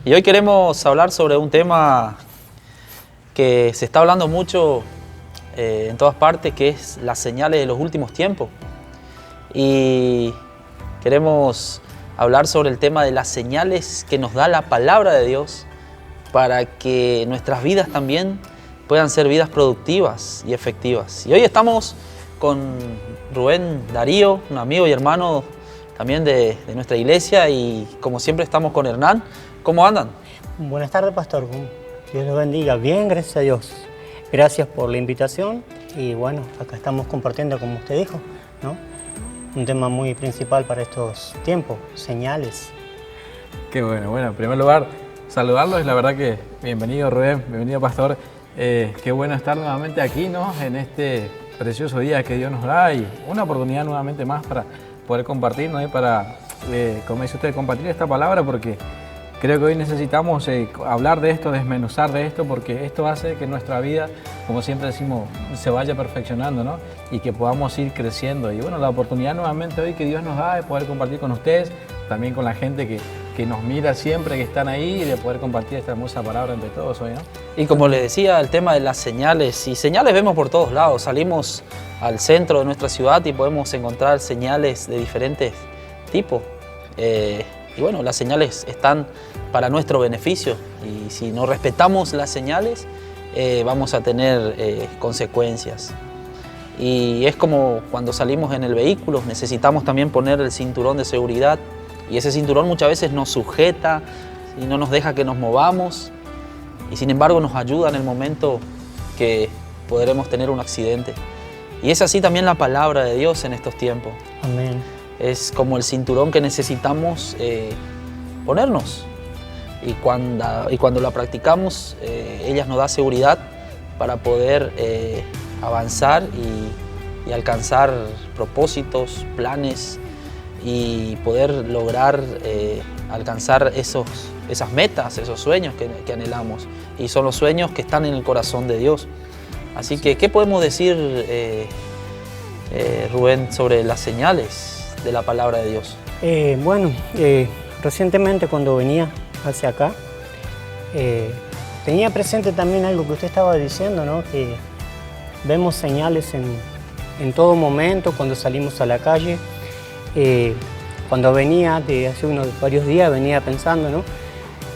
Y hoy queremos hablar sobre un tema que se está hablando mucho en todas partes, que es las señales de los últimos tiempos. Y queremos hablar sobre el tema de las señales que nos da la palabra de Dios para que nuestras vidas también puedan ser vidas productivas y efectivas. Y hoy estamos con Rubén Darío, un amigo y hermano también de nuestra iglesia, y como siempre estamos con Hernán. ¿Cómo andan? Buenas tardes, pastor. Dios los bendiga. Bien, gracias a Dios. Gracias por la invitación y bueno, acá estamos compartiendo, como usted dijo, ¿no? Un tema muy principal para estos tiempos, señales. Qué bueno. Bueno, en primer lugar, saludarlos. La verdad que bienvenido, Rubén, bienvenido, pastor. Qué bueno estar nuevamente aquí, ¿no? En este precioso día que Dios nos da y una oportunidad nuevamente más para poder compartir, ¿no? Y para, como dice usted, compartir esta palabra, porque creo que hoy necesitamos hablar de esto, desmenuzar de esto, porque esto hace que nuestra vida, como siempre decimos, se vaya perfeccionando, ¿no? Y que podamos ir creciendo. Y bueno, la oportunidad nuevamente hoy que Dios nos da de poder compartir con ustedes, también con la gente que nos mira siempre, que están ahí, y de poder compartir esta hermosa palabra entre todos hoy, ¿no? Y como les decía, el tema de las señales, y señales vemos por todos lados. Salimos al centro de nuestra ciudad y podemos encontrar señales de diferentes tipos. Y bueno, las señales están para nuestro beneficio, y si no respetamos las señales vamos a tener consecuencias. Y es como cuando salimos en el vehículo, necesitamos también poner el cinturón de seguridad, y ese cinturón muchas veces nos sujeta y no nos deja que nos movamos, y sin embargo nos ayuda en el momento que podremos tener un accidente. Y es así también la palabra de Dios en estos tiempos. Amén. Es como el cinturón que necesitamos ponernos, y cuando la practicamos, ella nos da seguridad para poder avanzar y alcanzar propósitos, planes, y poder lograr alcanzar esas metas, esos sueños que anhelamos, y son los sueños que están en el corazón de Dios. Así que, ¿qué podemos decir, Rubén, sobre las señales de la palabra de Dios? Recientemente cuando venía hacia acá, tenía presente también algo que usted estaba diciendo, ¿no? Que vemos señales en todo momento cuando salimos a la calle. Cuando venía de hace varios días, venía pensando, ¿no?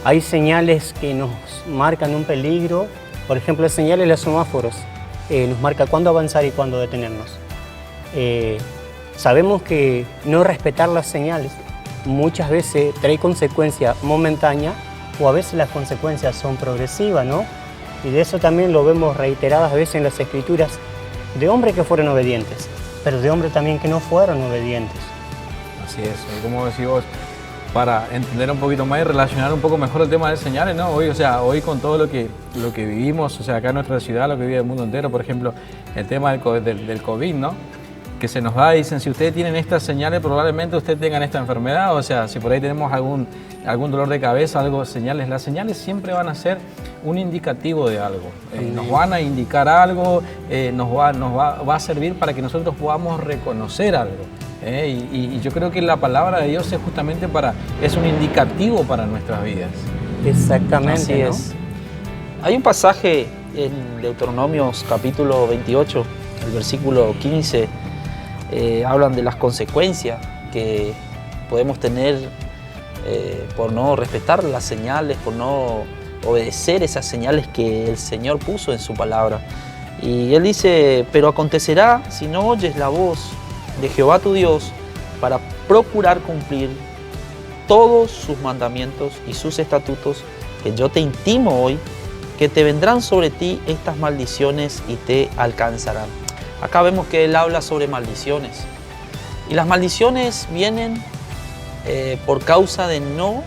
Hay señales que nos marcan un peligro. Por ejemplo, las señales de los semáforos nos marca cuándo avanzar y cuándo detenernos. Sabemos que no respetar las señales muchas veces trae consecuencias momentáneas, o a veces las consecuencias son progresivas, ¿no? Y de eso también lo vemos reiteradas veces en las Escrituras, de hombres que fueron obedientes, pero de hombres también que no fueron obedientes. Así es, como decís vos, para entender un poquito más y relacionar un poco mejor el tema de señales, ¿no? Hoy con todo lo que vivimos, acá en nuestra ciudad, lo que vive el mundo entero, por ejemplo, el tema del COVID, ¿no? Que se nos da, dicen, si ustedes tienen estas señales, probablemente ustedes tengan esta enfermedad. O sea, si por ahí tenemos algún dolor de cabeza, algo, señales. Las señales siempre van a ser un indicativo de algo. Nos van a indicar algo, va a servir para que nosotros podamos reconocer algo. Y yo creo que la palabra de Dios es justamente es un indicativo para nuestras vidas. Exactamente, Así ¿no? es. Hay un pasaje en Deuteronomios capítulo 28, el versículo 15, hablan de las consecuencias que podemos tener por no respetar las señales, por no obedecer esas señales que el Señor puso en su palabra. Y Él dice: pero acontecerá si no oyes la voz de Jehová tu Dios para procurar cumplir todos sus mandamientos y sus estatutos que yo te intimo hoy, que te vendrán sobre ti estas maldiciones y te alcanzarán. Acá vemos que Él habla sobre maldiciones. Y las maldiciones vienen por causa de no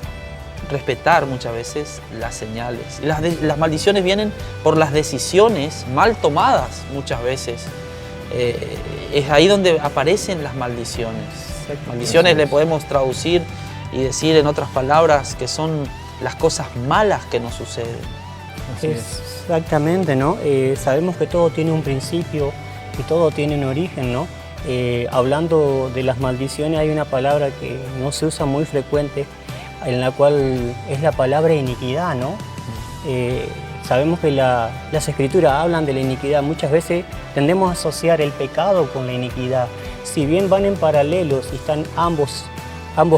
respetar muchas veces las señales. Y las maldiciones vienen por las decisiones mal tomadas muchas veces. Es ahí donde aparecen las maldiciones. Maldiciones le podemos traducir y decir en otras palabras que son las cosas malas que nos suceden. Exactamente, ¿no? Sabemos que todo tiene un principio y todo tiene un origen, ¿no? Hablando de las maldiciones, hay una palabra que no se usa muy frecuente, en la cual es la palabra iniquidad, ¿no? Sabemos que las escrituras hablan de la iniquidad. Muchas veces tendemos a asociar el pecado con la iniquidad, si bien van en paralelos y están ambos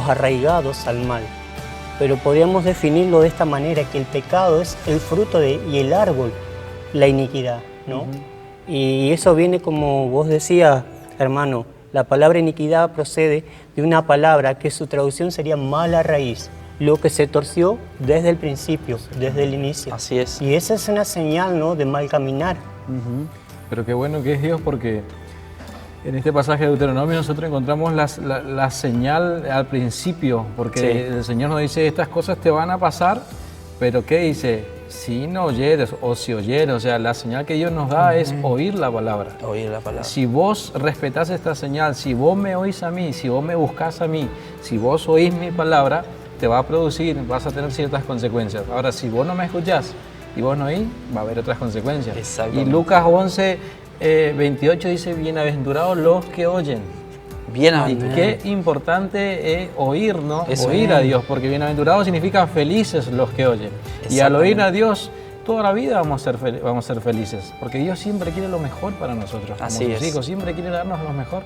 arraigados al mal. Pero podríamos definirlo de esta manera, que el pecado es el fruto y el árbol, la iniquidad, ¿no? Y eso viene, como vos decías, hermano, la palabra iniquidad procede de una palabra que su traducción sería mala raíz, lo que se torció desde el principio, desde el inicio. Así es. Y esa es una señal, ¿no?, de mal caminar. Pero qué bueno que es Dios, porque en este pasaje de Deuteronomio nosotros encontramos la señal al principio, porque Sí. el Señor nos dice, estas cosas te van a pasar, pero ¿qué dice? Si no oyeres o si oyeres, o sea, la señal que Dios nos da es oír la palabra. Oír la palabra. Si vos respetás esta señal, si vos me oís a mí, si vos me buscás a mí, si vos oís mi palabra, te va a producir, vas a tener ciertas consecuencias. Ahora, si vos no me escuchás y vos no oís, va a haber otras consecuencias. Y Exactamente. Lucas 11, 28 dice, bienaventurados los que oyen. Y Bienaventurado. qué importante es oír, ¿no? Eso. Oír a Dios, porque bienaventurado significa felices los que oyen. Y al oír a Dios, toda la vida vamos a ser felices, porque Dios siempre quiere lo mejor para nosotros, como Así sus es. hijos, siempre quiere darnos lo mejor.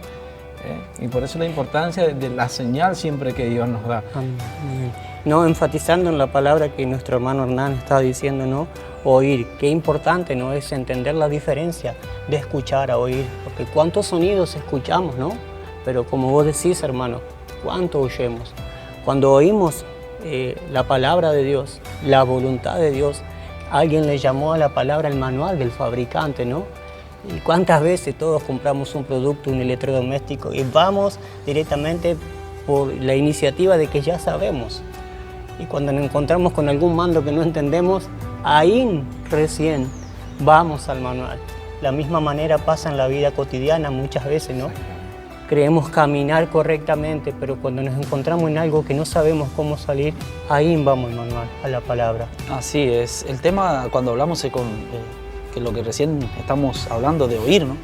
Y por eso la importancia de la señal siempre que Dios nos da. Amén. No, enfatizando en la palabra que nuestro hermano Hernán estaba diciendo, ¿no? Oír. Qué importante, ¿no?, es entender la diferencia de escuchar a oír, porque cuántos sonidos escuchamos, ¿no? Pero como vos decís, hermano, ¿cuánto oyemos? Cuando oímos la palabra de Dios, la voluntad de Dios, alguien le llamó a la palabra el manual del fabricante, ¿no? Y cuántas veces todos compramos un producto, un electrodoméstico, y vamos directamente por la iniciativa de que ya sabemos. Y cuando nos encontramos con algún mando que no entendemos, ahí recién vamos al manual. La misma manera pasa en la vida cotidiana muchas veces, ¿no? Creemos caminar correctamente, pero cuando nos encontramos en algo que no sabemos cómo salir, ahí vamos al manual, a la palabra. Así es. El tema, cuando hablamos que lo que recién estamos hablando de oír, ¿no?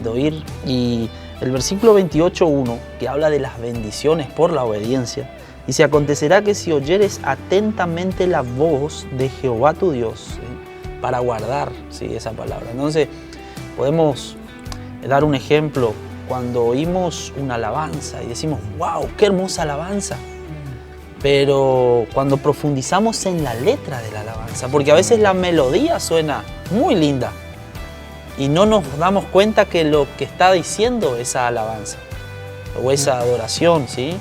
De oír. Y el versículo 28:1, que habla de las bendiciones por la obediencia, dice, acontecerá que si oyeres atentamente la voz de Jehová tu Dios, para guardar, ¿sí?, esa palabra. Entonces, podemos dar un ejemplo cuando oímos una alabanza y decimos, wow, qué hermosa alabanza. Pero cuando profundizamos en la letra de la alabanza, porque a veces la melodía suena muy linda y no nos damos cuenta que lo que está diciendo esa alabanza o esa adoración, ¿sí?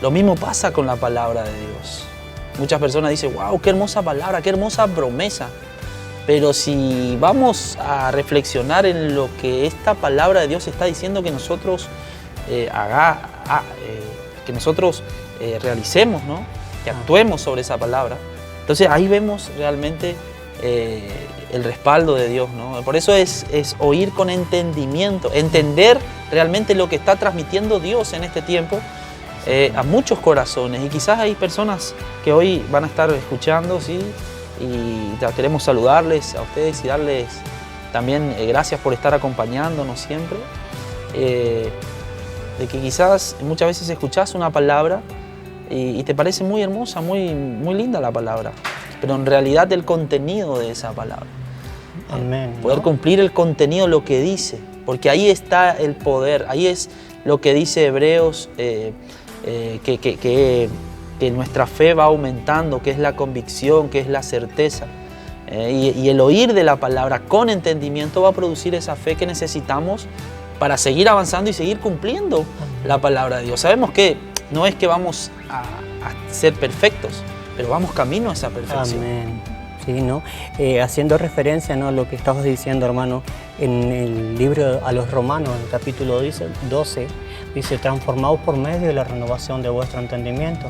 Lo mismo pasa con la palabra de Dios. Muchas personas dicen, wow, qué hermosa palabra, qué hermosa promesa. Pero si vamos a reflexionar en lo que esta palabra de Dios está diciendo que nosotros realicemos, ¿no?, que actuemos sobre esa palabra, entonces ahí vemos realmente el respaldo de Dios, ¿no? Por eso es oír con entendimiento, entender realmente lo que está transmitiendo Dios en este tiempo a muchos corazones. Y quizás hay personas que hoy van a estar escuchando, ¿sí?, y queremos saludarles a ustedes y darles también gracias por estar acompañándonos siempre, de que quizás muchas veces escuchás una palabra y te parece muy hermosa, muy, muy linda la palabra, pero en realidad el contenido de esa palabra, Amén, poder ¿no? cumplir el contenido, lo que dice, porque ahí está el poder, ahí es lo que dice Hebreos, que nuestra fe va aumentando, que es la convicción, que es la certeza. Y el oír de la palabra con entendimiento va a producir esa fe que necesitamos para seguir avanzando y seguir cumpliendo la palabra de Dios. Sabemos que no es que vamos a ser perfectos, pero vamos camino a esa perfección. Amén. Sí, ¿no? Haciendo referencia, ¿no?, a lo que estabas diciendo, hermano, en el libro a los Romanos, en el capítulo 12, dice, transformados por medio de la renovación de vuestro entendimiento.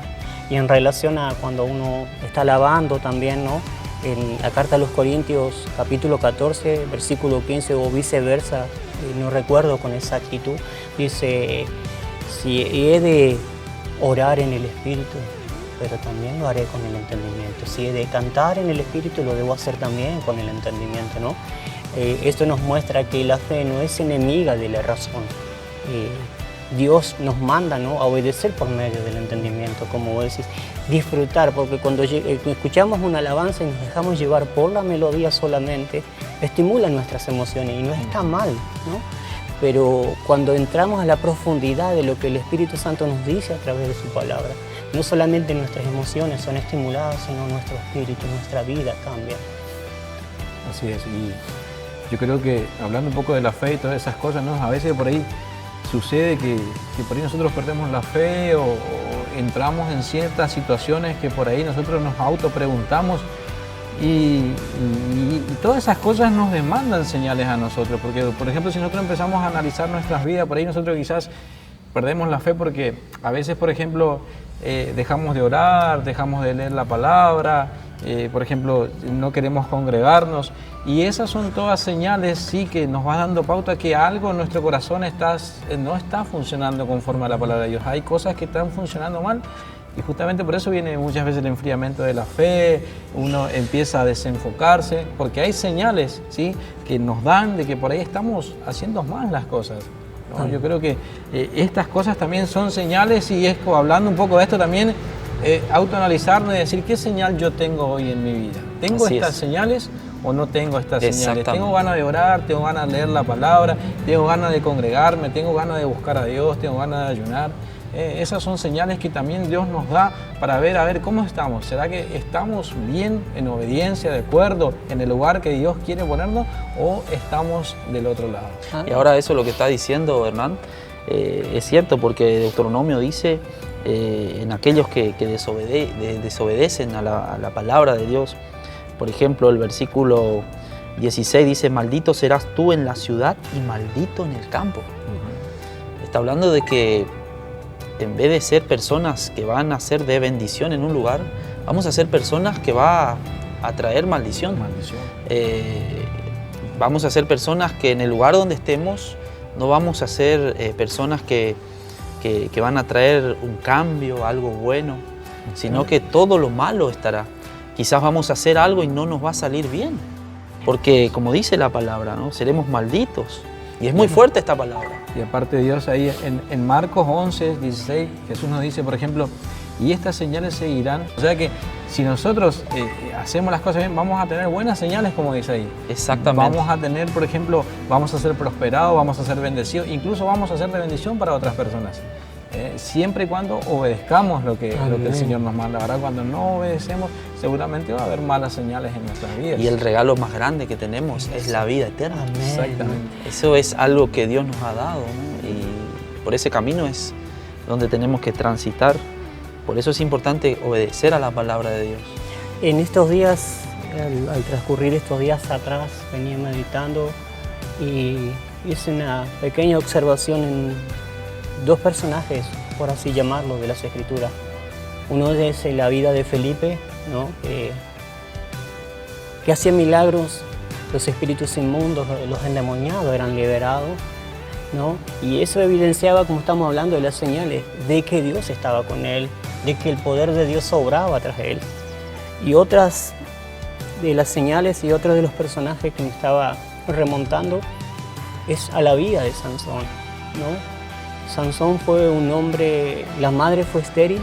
Y en relación a cuando uno está alabando también, ¿no?, en la carta a los Corintios, capítulo 14, versículo 15 o viceversa, no recuerdo con exactitud, dice, si he de orar en el Espíritu, pero también lo haré con el entendimiento. Si he de cantar en el Espíritu, lo debo hacer también con el entendimiento, ¿no? Esto nos muestra que la fe no es enemiga de la razón, Dios nos manda, ¿no?, a obedecer por medio del entendimiento, como vos decís, disfrutar, porque cuando escuchamos una alabanza y nos dejamos llevar por la melodía solamente, estimula nuestras emociones y no está mal, ¿no? Pero cuando entramos a la profundidad de lo que el Espíritu Santo nos dice a través de su palabra, no solamente nuestras emociones son estimuladas, sino nuestro espíritu, nuestra vida cambia. Así es, y yo creo que hablando un poco de la fe y todas esas cosas, ¿no?, a veces por ahí sucede que por ahí nosotros perdemos la fe o entramos en ciertas situaciones que por ahí nosotros nos autopreguntamos y todas esas cosas nos demandan señales a nosotros, porque por ejemplo si nosotros empezamos a analizar nuestras vidas, por ahí nosotros quizás perdemos la fe porque a veces por ejemplo dejamos de orar, dejamos de leer la palabra, por ejemplo no queremos congregarnos, y esas son todas señales, sí, que nos va dando pauta que algo en nuestro corazón no está funcionando conforme a la palabra de Dios. Hay cosas que están funcionando mal y justamente por eso viene muchas veces el enfriamiento de la fe, uno empieza a desenfocarse, porque hay señales, ¿sí?, que nos dan de que por ahí estamos haciendo mal las cosas, ¿no? Yo creo que estas cosas también son señales, y es hablando un poco de esto también, autoanalizarnos y decir qué señal yo tengo hoy en mi vida. ¿Tengo estas señales o no tengo estas señales? ¿Tengo ganas de orar? ¿Tengo ganas de leer la palabra? ¿Tengo ganas de congregarme? ¿Tengo ganas de buscar a Dios? ¿Tengo ganas de ayunar? Esas son señales que también Dios nos da para ver, a ver cómo estamos. ¿Será que estamos bien, en obediencia, de acuerdo, en el lugar que Dios quiere ponernos, o estamos del otro lado? Y ahora eso lo que está diciendo Hernán es cierto, porque Deuteronomio dice en aquellos que desobedecen a la palabra de Dios. Por ejemplo, el versículo 16 dice: maldito serás tú en la ciudad y maldito en el campo. Está hablando de que en vez de ser personas que van a ser de bendición en un lugar, vamos a ser personas que va a traer maldición. Vamos a ser personas que en el lugar donde estemos no vamos a ser personas que van a traer un cambio, algo bueno, sino que todo lo malo estará. Quizás vamos a hacer algo y no nos va a salir bien, porque como dice la palabra, ¿no?, seremos malditos. Y es muy fuerte esta palabra. Y aparte Dios ahí en Marcos 11, 16, Jesús nos dice, por ejemplo, y estas señales seguirán. O sea que si nosotros hacemos las cosas bien, vamos a tener buenas señales, como dice ahí. Exactamente. Vamos a tener, por ejemplo, vamos a ser prosperados, vamos a ser bendecidos, incluso vamos a ser de bendición para otras personas. Siempre y cuando obedezcamos lo que el Señor nos manda. Ahora, cuando no obedecemos, seguramente va a haber malas señales en nuestras vidas. Y el regalo más grande que tenemos es la vida eterna. Amén. Exactamente. Eso es algo que Dios nos ha dado, ¿no? Y por ese camino es donde tenemos que transitar. Por eso es importante obedecer a la palabra de Dios. En estos días, al transcurrir estos días atrás, venía meditando y hice una pequeña observación en dos personajes, por así llamarlo, de las Escrituras. Uno es la vida de Felipe, ¿no?, que hacía milagros, los espíritus inmundos, los endemoniados eran liberados, ¿no? Y eso evidenciaba, como estamos hablando, de las señales de que Dios estaba con él, de que el poder de Dios obraba tras él. Y otras de las señales y otros de los personajes que me estaba remontando es a la vida de Sansón, ¿no? Sansón fue un hombre, la madre fue estéril,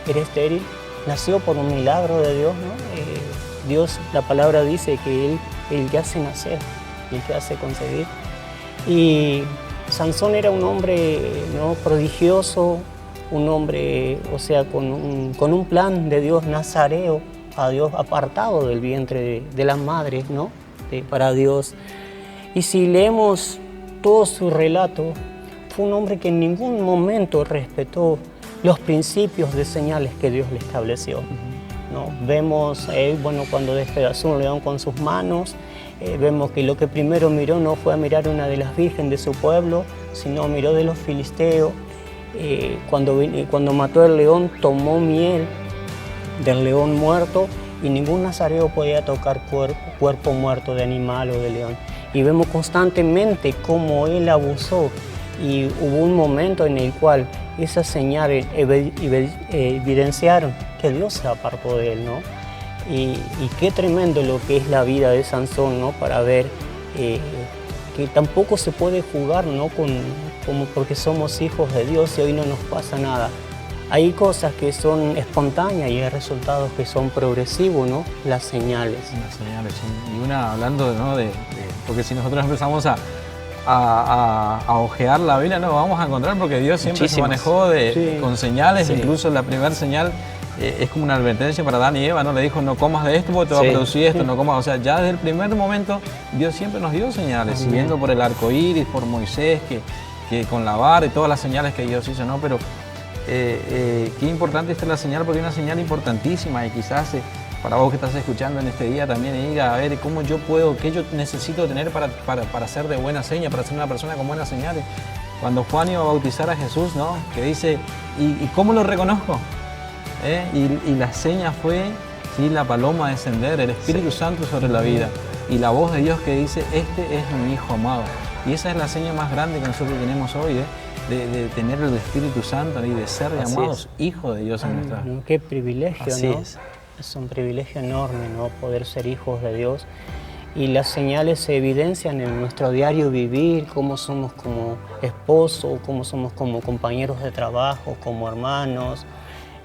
era estéril, nació por un milagro de Dios, ¿no? Dios, la palabra dice que Él el que hace nacer, el que hace concebir. Y Sansón era un hombre, ¿no?, prodigioso, un hombre, o sea, con un plan de Dios nazareo, a Dios apartado del vientre de las madres, ¿no?, para Dios. Y si leemos todo su relato, fue un hombre que en ningún momento respetó los principios de señales que Dios le estableció, ¿no? Vemos, bueno, cuando despedazó un león con sus manos, vemos que lo que primero miró no fue a mirar una de las vírgenes de su pueblo, sino miró de los filisteos. Cuando mató al león, tomó miel del león muerto, y ningún nazareo podía tocar cuerpo muerto de animal o de león. Y vemos constantemente cómo él abusó, y hubo un momento en el cual esas señales evidenciaron que Dios se apartó de él, ¿no? Y qué tremendo lo que es la vida de Sansón, ¿no?, para ver que tampoco se puede jugar, ¿no?, como porque somos hijos de Dios y hoy no nos pasa nada. Hay cosas que son espontáneas y hay resultados que son progresivos, ¿no? Las señales. Las señales, sí. Y una hablando, ¿no? Porque si nosotros empezamos a ojear la Biblia, no vamos a encontrar, porque Dios siempre se manejó con señales. Sí. Incluso la primera señal es como una advertencia para Adán y Eva, ¿no? Le dijo, no comas de esto porque te va a producir esto, no comas. O sea, ya desde el primer momento Dios siempre nos dio señales, siguiendo por el arco iris, por Moisés, que con la vara y todas las señales que Dios hizo, ¿no? Pero qué importante esta es la señal, porque es una señal importantísima, y quizás para vos que estás escuchando en este día también diga, a ver, ¿cómo yo puedo, qué yo necesito tener para ser de buena seña, para ser una persona con buenas señales? Cuando Juan iba a bautizar a Jesús, ¿no? Que dice, ¿y cómo lo reconozco? Y la seña fue, ¿sí? La paloma descender, el Espíritu Santo sobre la vida, y la voz de Dios que dice, este es mi Hijo amado. Y esa es la seña más grande que nosotros tenemos hoy, de tener el Espíritu Santo y de ser llamados hijos de Dios en nuestra vida. Qué privilegio, Así ¿no? Es un privilegio enorme, ¿no? Poder ser hijos de Dios. Y las señales se evidencian en nuestro diario vivir, cómo somos como esposos, cómo somos como compañeros de trabajo, como hermanos.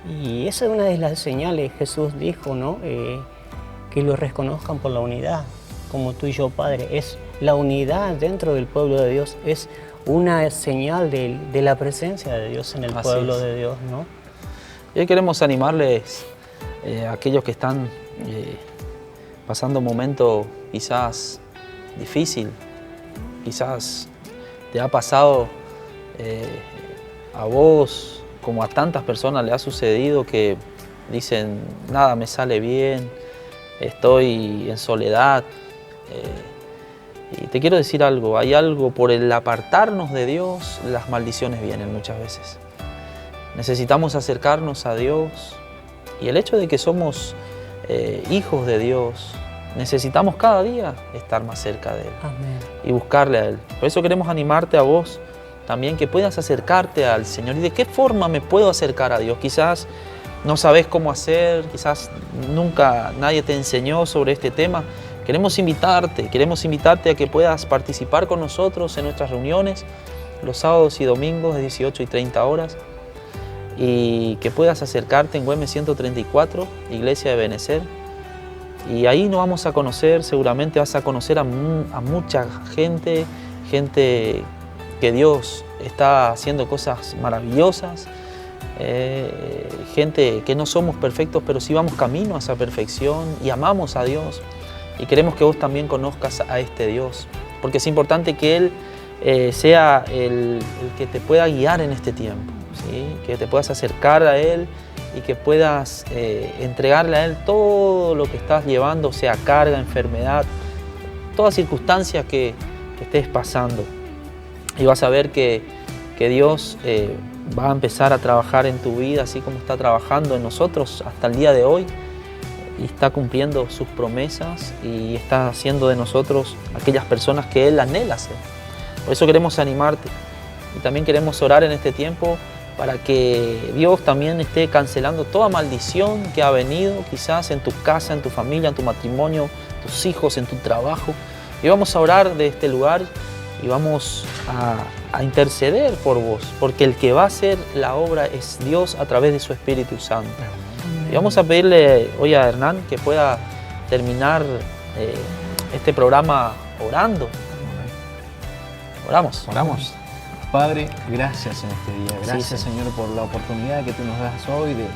Y esa es una de las señales. Jesús dijo, ¿no? Que lo reconozcan por la unidad, como tú y yo, Padre. Es la unidad dentro del pueblo de Dios, es una señal de la presencia de Dios en el pueblo de Dios, ¿no? Y hoy queremos animarles a aquellos que están pasando un momento quizás difícil, quizás te ha pasado a vos, como a tantas personas le ha sucedido, que dicen, nada me sale bien, estoy en soledad. Y te quiero decir algo, hay algo, por el apartarnos de Dios, las maldiciones vienen muchas veces. Necesitamos acercarnos a Dios, y el hecho de que somos hijos de Dios, necesitamos cada día estar más cerca de Él. Amén. Y buscarle a Él. Por eso queremos animarte a vos también, que puedas acercarte al Señor. ¿Y de qué forma me puedo acercar a Dios? Quizás no sabes cómo hacer, quizás nunca nadie te enseñó sobre este tema. Queremos invitarte a que puedas participar con nosotros en nuestras reuniones los sábados y domingos de 18 y 30 horas, y que puedas acercarte en Güemes 134, Iglesia de Benecer, y ahí nos vamos a conocer. Seguramente vas a conocer a mucha gente que Dios está haciendo cosas maravillosas, gente que no somos perfectos, pero sí vamos camino a esa perfección y amamos a Dios. Y queremos que vos también conozcas a este Dios, porque es importante que Él sea el que te pueda guiar en este tiempo, ¿sí? Que te puedas acercar a Él y que puedas entregarle a Él todo lo que estás llevando, sea carga, enfermedad, toda circunstancia que estés pasando. Y vas a ver que Dios va a empezar a trabajar en tu vida, así como está trabajando en nosotros hasta el día de hoy. Y está cumpliendo sus promesas y está haciendo de nosotros aquellas personas que Él anhela ser. Por eso queremos animarte, y también queremos orar en este tiempo para que Dios también esté cancelando toda maldición que ha venido quizás en tu casa, en tu familia, en tu matrimonio, tus hijos, en tu trabajo. Y vamos a orar de este lugar y vamos a interceder por vos, porque el que va a hacer la obra es Dios a través de su Espíritu Santo. Y vamos a pedirle hoy a Hernán que pueda terminar este programa orando. Oramos. Padre, gracias en este día. Gracias, Señor, por la oportunidad que tú nos das hoy de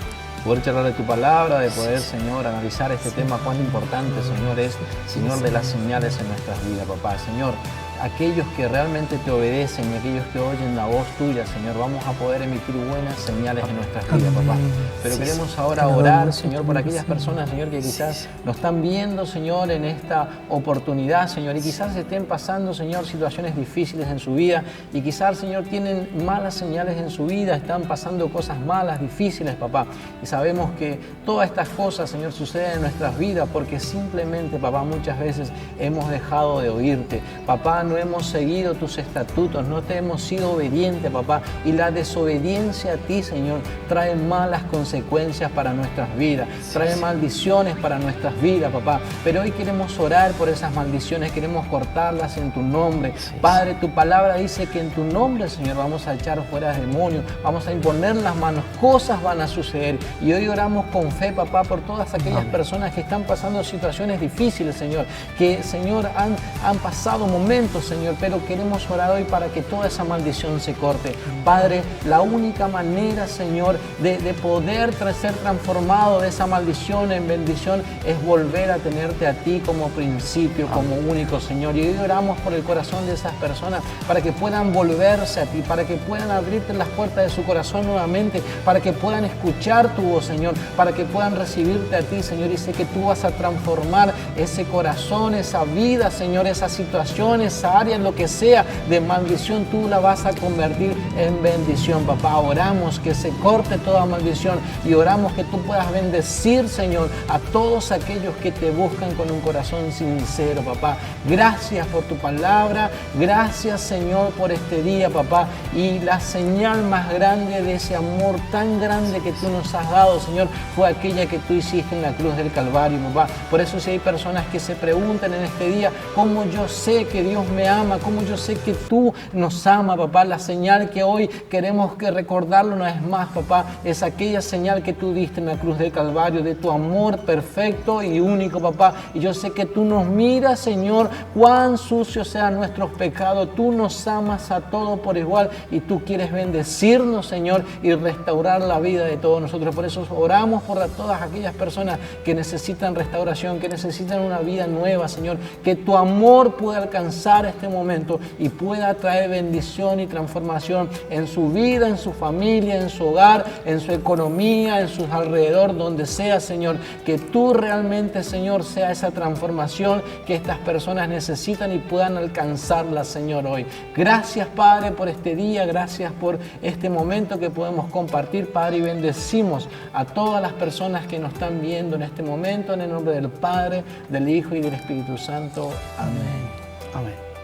poder charlar de tu palabra, de poder, Señor, analizar este tema. Cuán importante, Señor, es, Señor, de las señales en nuestras vidas, papá. Señor, aquellos que realmente te obedecen y aquellos que oyen la voz tuya, Señor, vamos a poder emitir buenas señales en nuestras vidas, papá. Pero queremos ahora orar, Señor, por aquellas personas, Señor, que quizás nos están viendo, Señor, en esta oportunidad, Señor, y quizás estén pasando, Señor, situaciones difíciles en su vida, y quizás, Señor, tienen malas señales en su vida, están pasando cosas malas, difíciles, papá. Y sabemos que todas estas cosas, Señor, suceden en nuestras vidas porque simplemente, papá, muchas veces hemos dejado de oírte. Papá, no hemos seguido tus estatutos, no te hemos sido obedientes, papá. Y la desobediencia a ti, Señor, trae malas consecuencias para nuestras vidas, trae maldiciones para nuestras vidas, papá. Pero hoy queremos orar por esas maldiciones, queremos cortarlas en tu nombre. Padre, tu palabra dice que en tu nombre, Señor, vamos a echar fuera demonios, vamos a imponer las manos, cosas van a suceder. Y hoy oramos con fe, papá, por todas aquellas personas que están pasando situaciones difíciles, Señor, que, Señor, han pasado momentos, Señor, pero queremos orar hoy para que toda esa maldición se corte. Padre, la única manera, Señor, de poder ser transformado de esa maldición en bendición es volver a tenerte a ti como principio, como único, Señor. Y hoy oramos por el corazón de esas personas para que puedan volverse a ti, para que puedan abrirte las puertas de su corazón nuevamente, para que puedan escuchar tu voz, Señor, para que puedan recibirte a ti, Señor. Y sé que tú vas a transformar ese corazón, esa vida, Señor, esa situación, esa área, lo que sea de maldición, tú la vas a convertir en bendición, papá. Oramos que se corte toda maldición y oramos que tú puedas bendecir, Señor, a todos aquellos que te buscan con un corazón sincero, papá. Gracias por tu palabra, gracias, Señor, por este día, papá. Y la señal más grande de ese amor tan grande que tú nos has dado, Señor, fue aquella que tú hiciste en la cruz del Calvario, papá. Por eso si hay personas que se preguntan en este día, ¿cómo yo sé que Dios me ama? ¿Cómo yo sé que tú nos amas, papá? La señal que hoy queremos que recordarlo una vez más, papá, es aquella señal que tú diste en la cruz del Calvario, de tu amor perfecto y único, papá. Y yo sé que tú nos miras, Señor, cuán sucios sean nuestros pecados. Tú nos amas a todos por igual y tú quieres bendecirnos, Señor, y restaurar la vida de todos nosotros. Por eso oramos por todas aquellas personas que necesitan restauración, que necesitan una vida nueva, Señor. Que tu amor pueda alcanzar este momento y pueda traer bendición y transformación en su vida, en su familia, en su hogar, en su economía, en sus alrededor, donde sea, Señor. Que tú realmente, Señor, sea esa transformación que estas personas necesitan y puedan alcanzarla, Señor, hoy. Gracias, Padre, por este día. Gracias por este momento que podemos compartir, Padre, y bendecimos a todas las personas que nos están viendo en este momento, en el nombre del Padre, del Hijo y del Espíritu Santo. Amén. Amén.